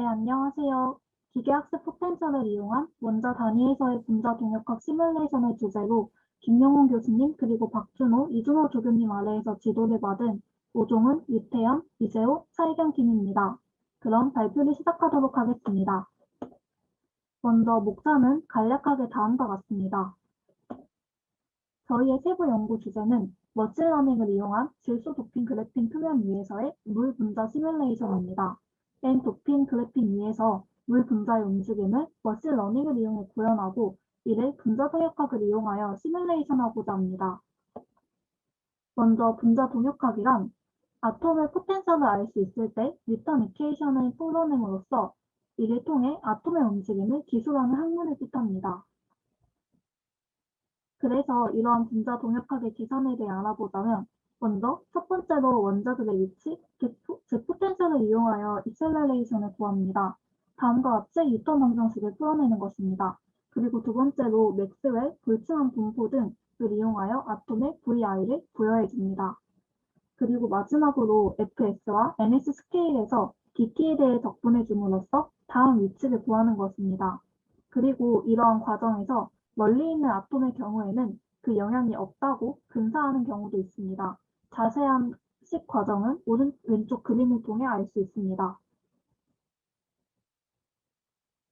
네, 안녕하세요. 기계학습 포텐셜을 이용한 원자 단위에서의 분자 동력학 시뮬레이션을 주제로 김용훈 교수님 그리고 박준호, 이준호 조교님 아래에서 지도를 받은 오종은, 유태현, 이재호, 차이경 팀입니다. 그럼 발표를 시작하도록 하겠습니다. 먼저 목차는 간략하게 다음과 같습니다. 저희의 세부 연구 주제는 머신러닝을 이용한 질소 도핑 그래핀 표면 위에서의 물 분자 시뮬레이션입니다. N 도핑 그래핀 위에서 물 분자의 움직임을 머신러닝을 이용해 구현하고 이를 분자 동역학을 이용하여 시뮬레이션하고자 합니다. 먼저 분자 동역학이란 아톰의 포텐셜을 알 수 있을 때 뉴턴 이퀘이션을 풀어냄으로써 이를 통해 아톰의 움직임을 기술하는 학문을 뜻합니다. 그래서 이러한 분자 동역학의 계산에 대해 알아보자면 먼저 첫 번째로 원자들의 위치, 제 포텐셜을 이용하여 액셀러레이션을 구합니다. 다음과 같이 뉴턴 방정식을 풀어내는 것입니다. 그리고 두 번째로 맥스웰, 볼츠만 분포 등을 이용하여 아톰의 VI를 부여해 줍니다. 그리고 마지막으로 FS와 NS 스케일에서 DT에 대해 적분해 줌으로써 다음 위치를 구하는 것입니다. 그리고 이러한 과정에서 멀리 있는 아톰의 경우에는 그 영향이 없다고 근사하는 경우도 있습니다. 자세한 식 과정은 왼쪽 그림을 통해 알 수 있습니다.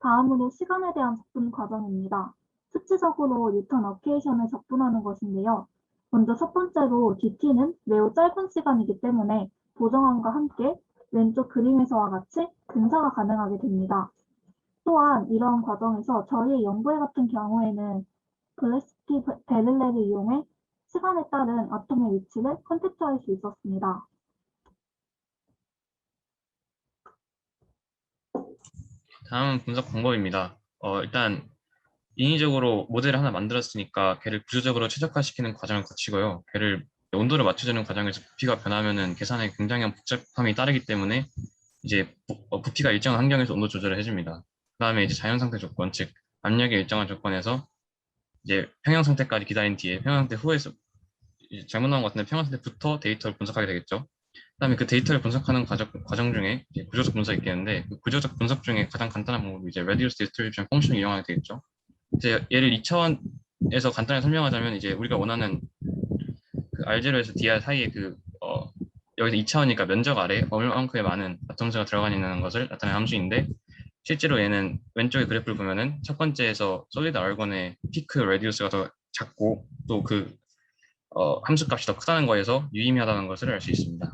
다음으로 시간에 대한 적분 과정입니다. 수치적으로 뉴턴 어케이션을 적분하는 것인데요. 먼저 첫 번째로 DT는 매우 짧은 시간이기 때문에 보정함과 함께 왼쪽 그림에서와 같이 근사가 가능하게 됩니다. 또한 이러한 과정에서 저희의 연구에 같은 경우에는 벨레스키 베를레를 이용해 시간에 따른 아톰의 위치를 컨택트할 수 있었습니다. 다음은 분석 방법입니다. 일단 인위적으로 모델을 하나 만들었으니까 걔를 구조적으로 최적화시키는 과정을 거치고요. 걔를 온도를 맞춰주는 과정에서 부피가 변하면은 계산에 굉장한 복잡함이 따르기 때문에 이제 부피가 일정한 환경에서 온도 조절을 해줍니다. 그 다음에 이제 자연 상태 조건, 즉 압력의 일정한 조건에서 이제 평형 상태까지 기다린 뒤에 평형 상태 후에서 잘못 나온 것 같은데 평형 상태부터 데이터를 분석하게 되겠죠. 그다음에 그 데이터를 분석하는 과정 중에 이제 구조적 분석이 있겠는데 그 구조적 분석 중에 가장 간단한 방법이 이제 Reduce Distribution 펑션을 이용하게 되겠죠. 이제 얘를 2차원에서 간단히 설명하자면 이제 우리가 원하는 그 R0에서 DR 사이에 여기서 2차원이니까 면적 아래 얼마만큼의 많은 아tom수가 들어가 있는 것을 나타내는 함수인데 실제로 얘는 왼쪽의 그래프를 보면은 첫 번째에서 솔리드 argon의 피크 레디우스가 더 작고 또 그 함수 값이 더 크다는 거에서 유의미하다는 것을 알 수 있습니다.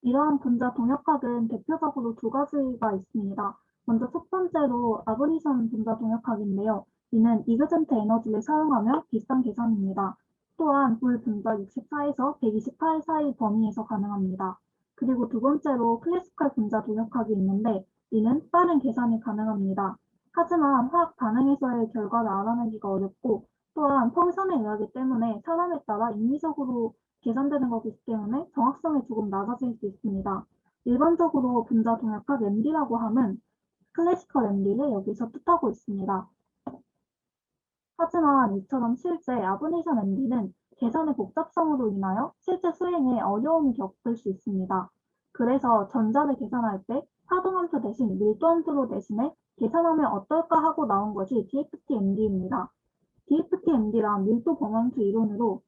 이러한 분자 동역학은 대표적으로 두 가지가 있습니다. 먼저 첫 번째로 아브리션 분자 동역학인데요. 이는 이그젠트 에너지를 사용하며 비싼 계산입니다. 또한 물 분자 64에서 128 사이 범위에서 가능합니다. 그리고 두 번째로 클래시컬 분자 동역학이 있는데 이는 빠른 계산이 가능합니다. 하지만 화학 반응에서의 결과를 알아내기가 어렵고 또한 펑션에 의하기 때문에 사람에 따라 인위적으로 계산되는 거기 때문에 정확성이 조금 낮아질 수 있습니다. 일반적으로 분자 동역학 MD라고 함은 클래시컬 MD를 여기서 뜻하고 있습니다. 하지만 이처럼 실제 아브네이션 MD는 계산의 복잡성으로 인하여 실제 수행에 어려움을 겪을 수 있습니다. 그래서 전자를 계산할 때 파동함수 대신 밀도함수로 대신해 계산하면 어떨까 하고 나온 것이 DFT-MD입니다. DFT-MD란 밀도 범함수 이론으로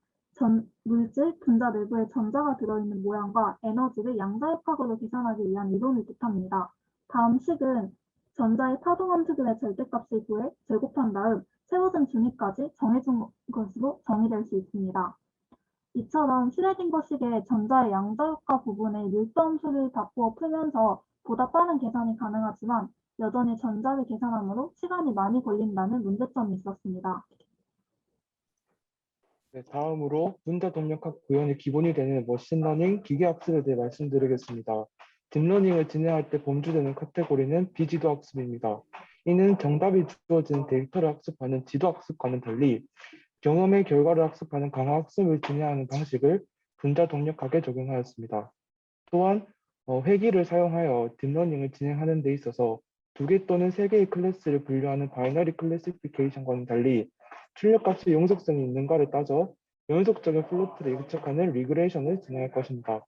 물질 분자 내부에 전자가 들어있는 모양과 에너지를 양자역학으로 계산하기 위한 이론을 뜻합니다. 다음 식은 전자의 파동함수들의 절대값을 구해 제곱한 다음 세워진 중위까지 정해준 것으로 정의될 수 있습니다. 이처럼 슈레딩거식의 전자의 양자역학 부분의 밀도함수를 바꾸어 풀면서 보다 빠른 계산이 가능하지만 여전히 전자를 계산하므로 시간이 많이 걸린다는 문제점이 있었습니다. 네, 다음으로 분자 동력학 구현의 기본이 되는 머신러닝 기계학습에 대해 말씀드리겠습니다. 딥러닝을 진행할 때 범주되는 카테고리는 비지도 학습입니다. 이는 정답이 주어진 데이터를 학습하는 지도 학습과는 달리 경험의 결과를 학습하는 강화 학습을 진행하는 방식을 분자 동력학에 적용하였습니다. 또한 회기를 사용하여 딥러닝을 진행하는 데 있어서 2개 또는 3개의 클래스를 분류하는 바이너리 클래시피케이션과는 달리 출력값의 용접성이 있는가를 따져 연속적인 플로트를 예측하는 리그레이션을 진행할 것입니다.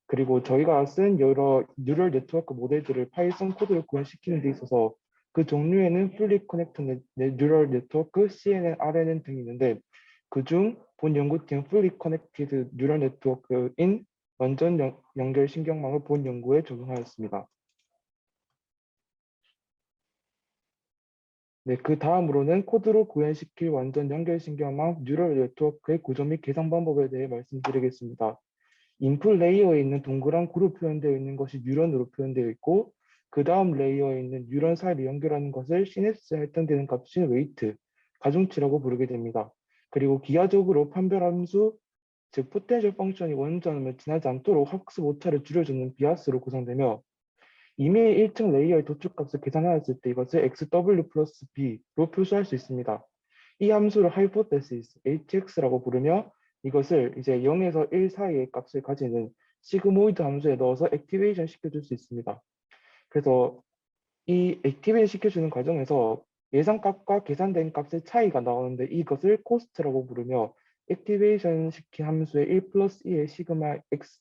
그리고 저희가 쓴 여러 뉴럴 네트워크 모델들을 파이썬 코드로 구현시키는 데 있어서 그 종류에는 Fully Connected Neural Network, CNN, RNN 등이 있는데 그중 본 연구팀 Fully Connected Neural Network인 완전 연결 신경망을 본 연구에 적용하였습니다. 네, 그 다음으로는 코드로 구현시킬 완전 연결 신경망 뉴럴 네트워크의 구조 및 계산 방법에 대해 말씀드리겠습니다. 인풋 레이어에 있는 동그란 구로 표현되어 있는 것이 뉴런으로 표현되어 있고 그 다음 레이어에 있는 뉴런 사이를 연결하는 것을 시냅스에 할당되는 값인 웨이트, 가중치라고 부르게 됩니다. 그리고 기하적으로 판별함수, 즉 포텐셜 펑션이 원점을 지나지 않도록 학습 오차를 줄여주는 비하스로 구성되며 이미 1층 레이어의 도출값을 계산하였을 때 이것을 xw 플러스 b로 표시할 수 있습니다. 이 함수를 hypothesis, hx라고 부르며 이것을 이제 0에서 1 사이의 값을 가지는 시그모이드 함수에 넣어서 액티베이션 시켜줄 수 있습니다. 그래서 이 액티베이션 시켜주는 과정에서 예상값과 계산된 값의 차이가 나오는데 이것을 코스트라고 부르며 액티베이션 시킨 함수의 1 플러스 2의 시그마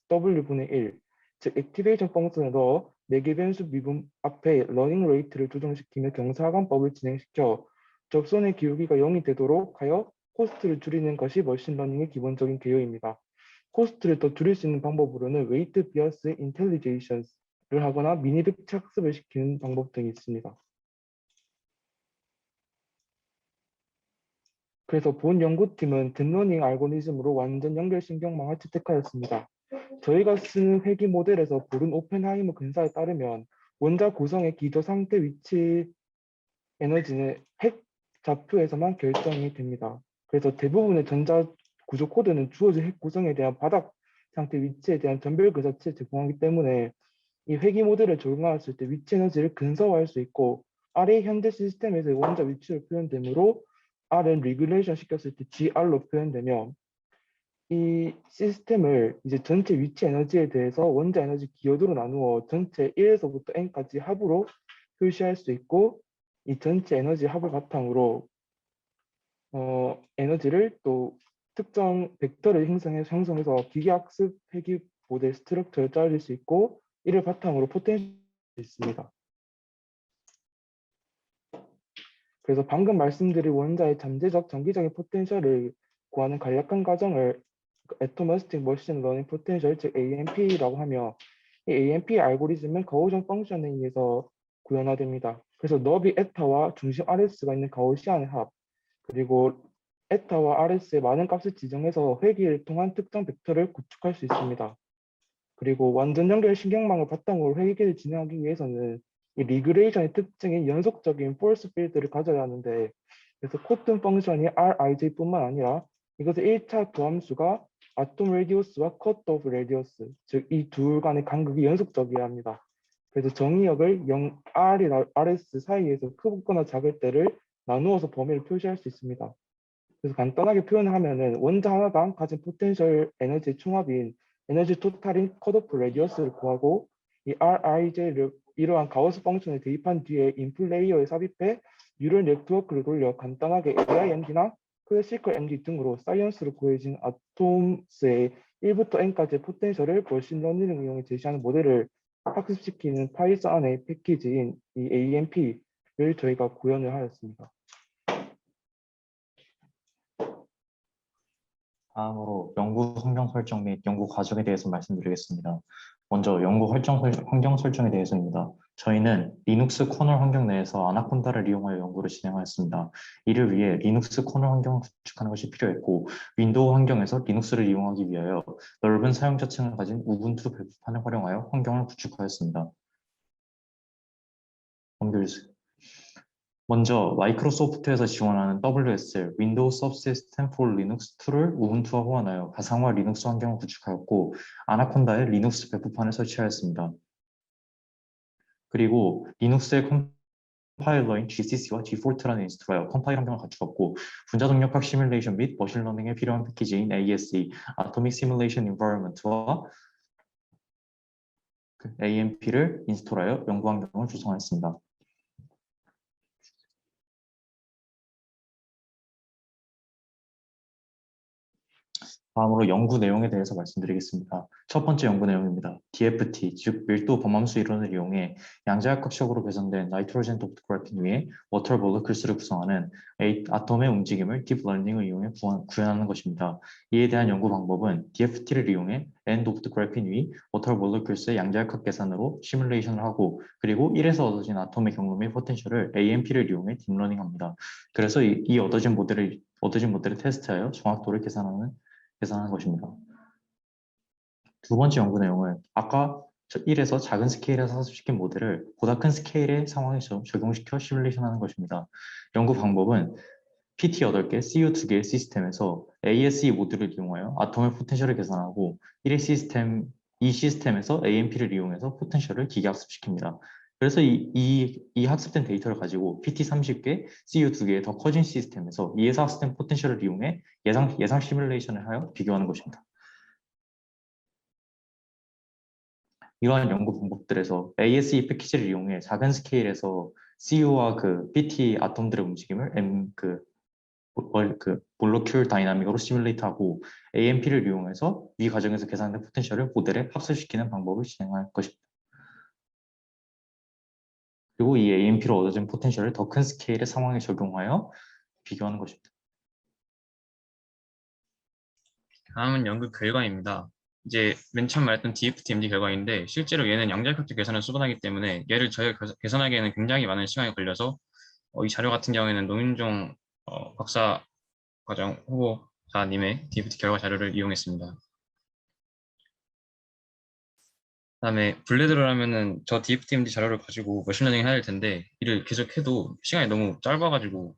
xw분의 1, 즉 액티베이션 펑션을 넣어 매개 변수 미분 앞에 러닝 레이트를 조정시키며 경사하관법을 진행시켜 접선의 기울기가 0이 되도록 하여 코스트를 줄이는 것이 머신러닝의 기본적인 개요입니다. 코스트를 더 줄일 수 있는 방법으로는 웨이트 비어스 인텔리제이션스를 하거나 미니 백치 학습을 시키는 방법 등이 있습니다. 그래서 본 연구팀은 딥러닝 알고리즘으로 완전 연결 신경망을 채택하였습니다. 저희가 쓰는 회귀 모델에서 고른 오펜하이머 근사에 따르면 원자 구성의 기저 상태 위치 에너지는 핵 좌표에서만 결정이 됩니다. 그래서 대부분의 전자 구조 코드는 주어진 핵 구성에 대한 바닥 상태 위치에 대한 전별 그 자체에 제공하기 때문에 이 회귀 모델을 적용하였을 때 위치 에너지를 근사화할 수 있고 R의 현재 시스템에서의 원자 위치로 표현되므로 R은 리그레이션 시켰을 때 GR로 표현되며 이 시스템을 이제 전체 위치 에너지에 대해서 원자 에너지 기여도로 나누어 전체 1에서부터 n까지 합으로 표시할 수 있고 이 전체 에너지 합을 바탕으로 에너지를 또 특정 벡터를 형성해서 기계학습 회귀 모델 스트럭처를 짜줄 수 있고 이를 바탕으로 포텐셜이 있습니다. 그래서 방금 말씀드린 원자의 잠재적 정기적인 포텐셜을 구하는 간략한 과정을 Atomistic Machine Learning Potential, 즉 AMP라고 하며 이 AMP 알고리즘은 가우시안 펑션에 의해서 구현화됩니다. 그래서 너비 에타와 중심 RS가 있는 가우시안의 합, 그리고 에타와 RS의 많은 값을 지정해서 회귀를 통한 특정 벡터를 구축할 수 있습니다. 그리고 완전 연결 신경망을 바탕으로 회귀를 진행하기 위해서는 이 리그레이션의 특징인 연속적인 폴스 필드를 가져야 하는데 그래서 코튼 펑션이 RIJ뿐만 아니라 이것의 1차 도함수가 아톰 레디우스와 컷 오브 레디우스, 즉 이 둘 간의 간극이 연속적이어야 합니다. 그래서 정의역을 R이나 RS 사이에서 크거나 작을 때를 나누어서 범위를 표시할 수 있습니다. 그래서 간단하게 표현하면은 원자 하나당 가진 포텐셜 에너지 총합인 에너지 토탈인 컷 오프 레디어스를 구하고 이 RIJ를 이러한 가우스 펑션에 대입한 뒤에 인풋 레이어에 삽입해 뉴럴 네트워크를 돌려 간단하게 AIMD나 클래시컬 MD 등으로 사이언스로 구해진 아톰스의 1부터 n까지의 포텐셜을 머신러닝을 이용해 제시하는 모델을 학습시키는 파이썬 안의 패키지인 이 AMP를 저희가 구현을 하였습니다. 다음으로 연구 환경 설정 및 연구 과정에 대해서 말씀드리겠습니다. 먼저 연구 환경 설정에 대해서입니다. 저희는 리눅스 커널 환경 내에서 아나콘다를 이용하여 연구를 진행하였습니다. 이를 위해 리눅스 커널 환경을 구축하는 것이 필요했고 윈도우 환경에서 리눅스를 이용하기 위하여 넓은 사용자층을 가진 우분투 별표판을 활용하여 환경을 구축하였습니다. 먼저 마이크로소프트에서 지원하는 WSL, Windows Subsystem for Linux 2를 우분투와 호환하여 가상화 리눅스 환경을 구축하였고 아나콘다에 리눅스 배포판을 설치하였습니다. 그리고 리눅스의 컴파일러인 GCC와 디폴트라는 인스톨하여 컴파일 환경을 갖추었고 분자 동력학 시뮬레이션 및 머신러닝에 필요한 패키지인 ASE, Atomic Simulation Environment와 AMP를 인스톨하여 연구 환경을 구성하였습니다. 다음으로 연구 내용에 대해서 말씀드리겠습니다. 첫 번째 연구 내용입니다. DFT, 즉 밀도 범함수 이론을 이용해 양자역학적으로 개선된 나이트로젠 도프트 그래핀 위에 워터 몰리큘스를 구성하는 아톰의 움직임을 딥러닝을 이용해 구현하는 것입니다. 이에 대한 연구 방법은 DFT를 이용해 N 도프트 그래핀 위 워터 몰리큘스의 양자역학 계산으로 시뮬레이션을 하고 그리고 1에서 얻어진 아톰의 경로 및 포텐셜을 AMP를 이용해 딥러닝합니다. 그래서 이 얻어진 모델을 테스트하여 정확도를 계산하는 것입니다. 두 번째 연구 내용은 아까 1에서 작은 스케일에서 학습시킨 모델을 보다 큰 스케일의 상황에 적용시켜 시뮬레이션하는 것입니다. 연구 방법은 PT 8개, CU 2개의 시스템에서 ASE 모듈을 이용하여 아톰의 포텐셜을 계산하고 이 시스템에서 AMP를 이용해서 포텐셜을 기계학습시킵니다. 그래서 이 학습된 데이터를 가지고 PT 30개, CU 2개의 더 커진 시스템에서 이에서 학습된 포텐셜을 이용해 예상 시뮬레이션을 하여 비교하는 것입니다. 이러한 연구 방법들에서 ASE 패키지를 이용해 작은 스케일에서 CU와 PT 아톰들의 움직임을 몰러큘 다이나믹으로 시뮬레이트하고 AMP를 이용해서 위 과정에서 계산된 포텐셜을 모델에 학습시키는 방법을 진행할 것입니다. 그리고 이 AMP로 얻어진 포텐셜을 더 큰 스케일의 상황에 적용하여 비교하는 것입니다. 다음은 연구 결과입니다. 이제 맨 처음 말했던 DFT MD 결과인데 실제로 얘는 양자역학적 계산을 수반하기 때문에 얘를 저희가 계산하기에는 굉장히 많은 시간이 걸려서 이 자료 같은 경우에는 노윤종 박사 과정 후보자님의 DFT 결과 자료를 이용했습니다. 그다음에 블레드를 하면은 저 DFT MD 자료를 가지고 머신러닝 해야 될 텐데 이를 계속해도 시간이 너무 짧아가지고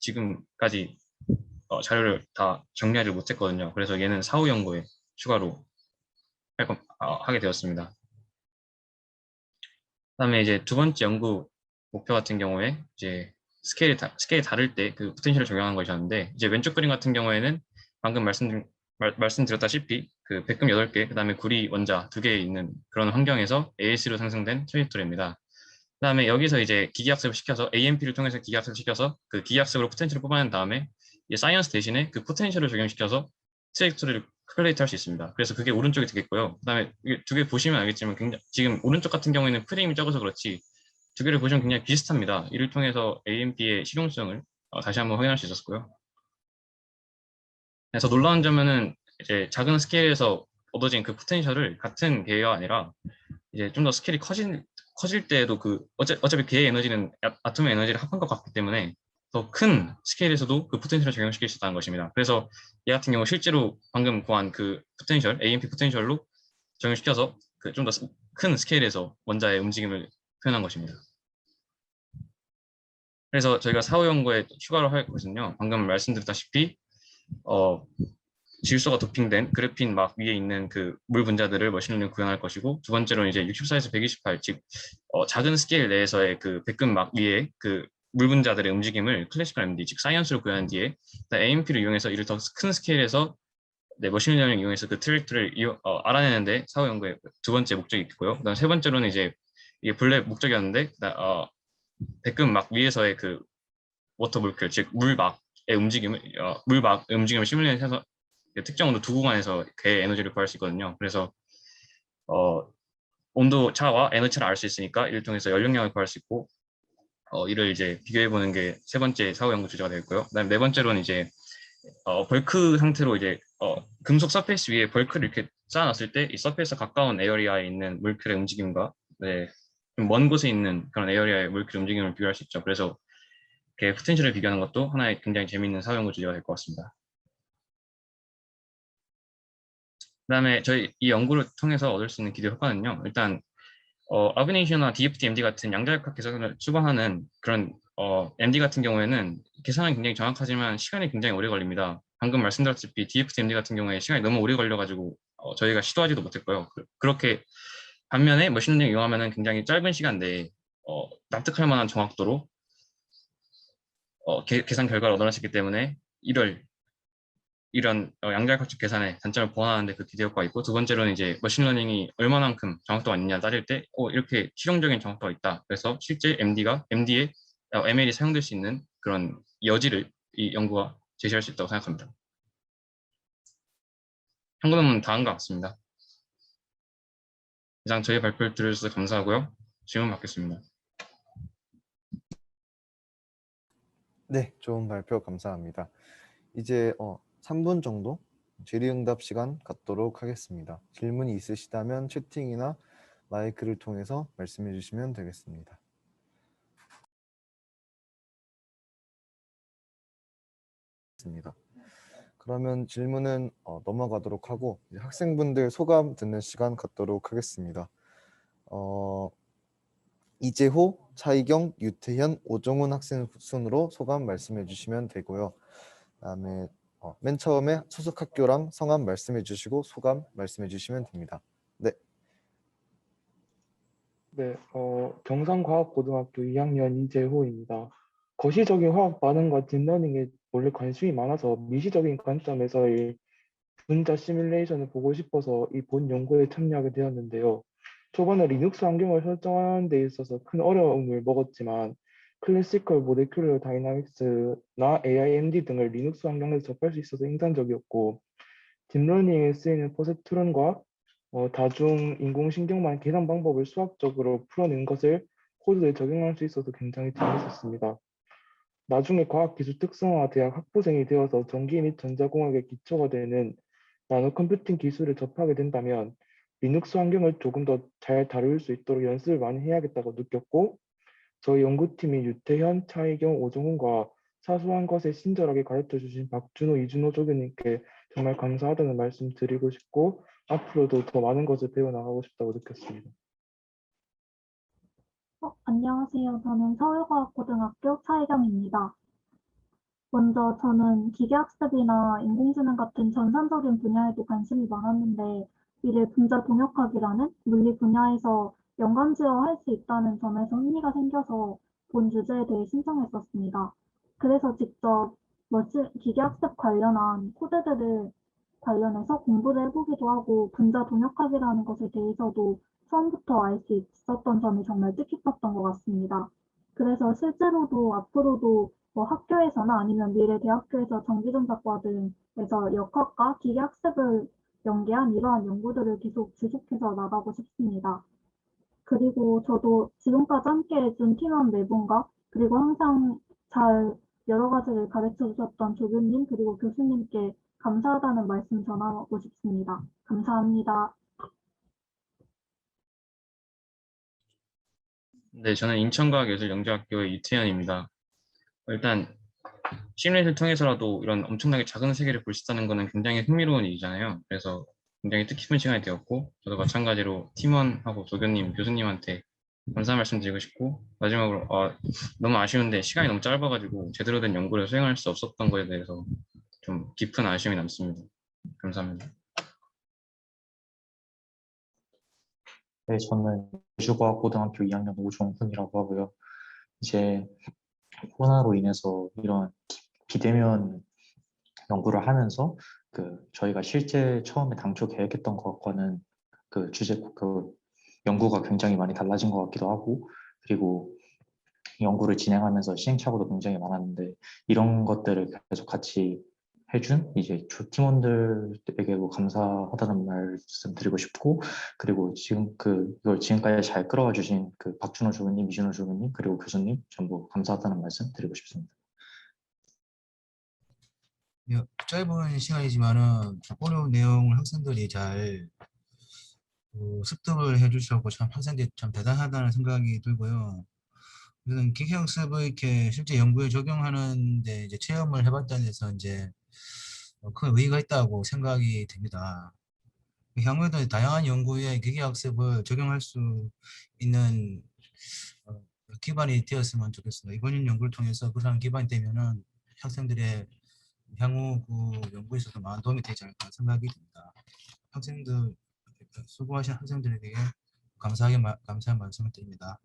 지금까지 자료를 다 정리하지 못했거든요. 그래서 얘는 사후 연구에 추가로 하게 되었습니다. 그다음에 이제 두 번째 연구 목표 같은 경우에 이제 스케일이 다를 때 그 포텐셜을 적용하는 것이었는데 이제 왼쪽 그림 같은 경우에는 방금 말씀드렸다시피 그 백금 8개 그다음에 구리 원자 2개 있는 그런 환경에서 AS로 생성된 트레이토리입니다. 그다음에 여기서 이제 기계학습을 시켜서 AMP를 통해서 기계학습을 시켜서 그 기계학습으로 포텐셜을 뽑아낸 다음에 사이언스 대신에 그 포텐셜을 적용시켜서 트레이토리를 컬레이트 할 수 있습니다. 그래서 그게 오른쪽에 되겠고요. 그다음에 두 개 보시면 알겠지만 지금 오른쪽 같은 경우에는 프레임이 적어서 그렇지 두 개를 보시면 굉장히 비슷합니다. 이를 통해서 AMP의 실용성을 다시 한번 확인할 수 있었고요. 그래서 놀라운 점은 이제 작은 스케일에서 얻어진 그 포텐셜을 같은 계가 아니라 이제 좀 더 스케일이 커질 때에도 어차피 계의 에너지는 아톰의 에너지를 합한 것 같기 때문에 더 큰 스케일에서도 그 포텐셜을 적용시킬 수 있다는 것입니다. 그래서 얘 같은 경우 실제로 방금 구한 그 포텐셜, AMP 포텐셜로 적용시켜서 그 좀 더 큰 스케일에서 원자의 움직임을 표현한 것입니다. 그래서 저희가 사후 연구에 추가로 할 것은요. 방금 말씀드렸다시피 질소가 도핑된 그래핀 막 위에 있는 그 물 분자들을 머신러닝 구현할 것이고 두 번째로는 이제 64에서 128, 즉 작은 스케일 내에서의 그 백금 막 위에 그 물 분자들의 움직임을 클래시컬 MD, 즉 사이언스로 구현한 뒤에 AMP를 이용해서 이를 더 큰 스케일에서 머신러닝을 이용해서 그 트랙트를 알아내는데 사후 연구의 두 번째 목적이 있고요. 그다음 세 번째로는 이제 이게 본래 목적이었는데 백금 막 위에서의 그 워터 몰큘, 즉 물막의 움직임을 시뮬레이션해서 특정 온도 두 구간에서 그 에너지를 구할 수 있거든요. 그래서 온도 차와 에너지 차를 알 수 있으니까 이를 통해서 연력량을 구할 수 있고 이를 이제 비교해 보는 게 세 번째 사후 연구 주제가 되고요. 그다음 네 번째로는 이제 벌크 상태로 이제 금속 서페이스 위에 벌크를 이렇게 쌓아놨을 때 이 서페이스 가까운 에어리아에 있는 몰큘의 움직임과 좀 먼 곳에 있는 그런 에어리아의 몰큘 움직임을 비교할 수 있죠. 그래서 이렇게 포텐셜을 비교하는 것도 하나의 굉장히 재미있는 사후 연구 주제가 될 것 같습니다. 그다음에 저희 이 연구를 통해서 얻을 수 있는 기대 효과는요. 일단 아그네이션이나 DFT, MD 같은 양자역학 계산을 수반하는 그런 MD 같은 경우에는 계산은 굉장히 정확하지만 시간이 굉장히 오래 걸립니다. 방금 말씀드렸다시피 DFT, MD 같은 경우에 시간이 너무 오래 걸려가지고 저희가 시도하지도 못했고요. 그렇게 반면에 머신러닝 이용하면 굉장히 짧은 시간 내에 납득할 만한 정확도로 계산 결과를 얻어낼 수 있기 때문에 이런 양자역학적 계산의 단점을 보완하는데 그 기대 효과가 있고 두 번째로는 이제 머신러닝이 얼마만큼 정확도가 있느냐 따질 때 이렇게 실용적인 정확도가 있다. 그래서 실제 MD에 ML이 사용될 수 있는 그런 여지를 이 연구가 제시할 수 있다고 생각합니다. 참고문은 다 한 것 같습니다. 이상 저희 발표를 들어주셔서 감사하고요. 질문 받겠습니다. 네, 좋은 발표 감사합니다. 이제 3분 정도 질의응답 시간 갖도록 하겠습니다. 질문이 있으시다면 채팅이나 마이크를 통해서 말씀해 주시면 되겠습니다. 그러면 질문은 넘어가도록 하고 이제 학생분들 소감 듣는 시간 갖도록 하겠습니다. 이재호, 차이경, 유태현, 오정훈 학생 순으로 소감 말씀해 주시면 되고요. 그다음에 맨 처음에 소속 학교랑 성함 말씀해 주시고 소감 말씀해 주시면 됩니다. 네. 네, 경상과학고등학교 2학년 이재호입니다. 거시적인 화학 반응과 딥러닝에 원래 관심이 많아서 미시적인 관점에서의 분자 시뮬레이션을 보고 싶어서 이 본 연구에 참여하게 되었는데요. 초반에 리눅스 환경을 설정하는 데 있어서 큰 어려움을 먹었지만 클래시컬 모lecular 다이나믹스나 AIMD 등을 리눅스 환경에서 접할 수 있어서 인상적이었고 딥러닝에 쓰이는 퍼셉트론과 다중 인공신경망 계산 방법을 수학적으로 풀어낸 것을 코드에 적용할 수 있어서 굉장히 재밌었습니다. 나중에 과학기술 특성화 대학 학부생이 되어서 전기 및 전자공학의 기초가 되는 나노 컴퓨팅 기술을 접하게 된다면 리눅스 환경을 조금 더 잘 다룰 수 있도록 연습을 많이 해야겠다고 느꼈고 저희 연구팀이 유태현, 차이경, 오정훈과 사소한 것에 친절하게 가르쳐 주신 박준호, 이준호 조교님께 정말 감사하다는 말씀 드리고 싶고 앞으로도 더 많은 것을 배워나가고 싶다고 느꼈습니다. 안녕하세요. 저는 서울과학고등학교 차이경입니다. 먼저 저는 기계학습이나 인공지능 같은 전산적인 분야에도 관심이 많았는데 이를 분자 동역학이라는 물리 분야에서 연관지어할 수 있다는 점에서 흥미가 생겨서 본 주제에 대해 신청했었습니다. 그래서 직접 기계학습 관련한 코드들을 관련해서 공부를 해보기도 하고 분자 동역학이라는 것에 대해서도 처음부터 알 수 있었던 점이 정말 뜻깊었던 것 같습니다. 그래서 실제로도 앞으로도 학교에서나 아니면 미래 대학교에서 전기전자과 등에서 역학과 기계학습을 연계한 이러한 연구들을 계속 지속해서 나가고 싶습니다. 그리고 저도 지금까지 함께 해준 팀원 네 분과 그리고 항상 잘 여러 가지를 가르쳐 주셨던 조교님 그리고 교수님께 감사하다는 말씀 전하고 싶습니다. 감사합니다. 네, 저는 인천과학예술영재학교의 유태현입니다. 일단 시뮬레이션을 통해서라도 이런 엄청나게 작은 세계를 볼 수 있다는 것은 굉장히 흥미로운 일이잖아요. 그래서 굉장히 뜻깊은 시간이 되었고 저도 마찬가지로 팀원하고 조교님, 교수님한테 감사 말씀드리고 싶고 마지막으로 너무 아쉬운데 시간이 너무 짧아가지고 제대로 된 연구를 수행할 수 없었던 거에 대해서 좀 깊은 아쉬움이 남습니다. 감사합니다. 네, 저는 여주과학고등학교 2학년 오종훈이라고 하고요. 이제 코로나로 인해서 이런 비대면 연구를 하면서 저희가 실제 처음에 당초 계획했던 것과는 연구가 굉장히 많이 달라진 것 같기도 하고, 그리고 연구를 진행하면서 시행착오도 굉장히 많았는데 이런 것들을 계속 같이 해준 이제 팀원들에게도 감사하다는 말씀 드리고 싶고, 그리고 지금 이걸 지금까지 잘 끌어와 주신 박준호 조교님, 이준호 조교님, 그리고 교수님 전부 감사하다는 말씀 드리고 싶습니다. 짧은 시간이지만은 어려운 내용을 학생들이 잘 습득을 해주셔서 참 학생들이 참 대단하다는 생각이 들고요. 저는 기계학습을 이렇게 실제 연구에 적용하는데 이제 체험을 해봤다는 데서 이제 큰 의의가 있다고 생각이 됩니다. 향후에도 다양한 연구에 기계학습을 적용할 수 있는 기반이 되었으면 좋겠습니다. 이번 연구를 통해서 그런 기반이 되면은 학생들의 향후 연구에 있어서 많은 도움이 되지 않을까 생각이 듭니다. 학생들 수고하신 학생들에게 감사한 말씀을 드립니다.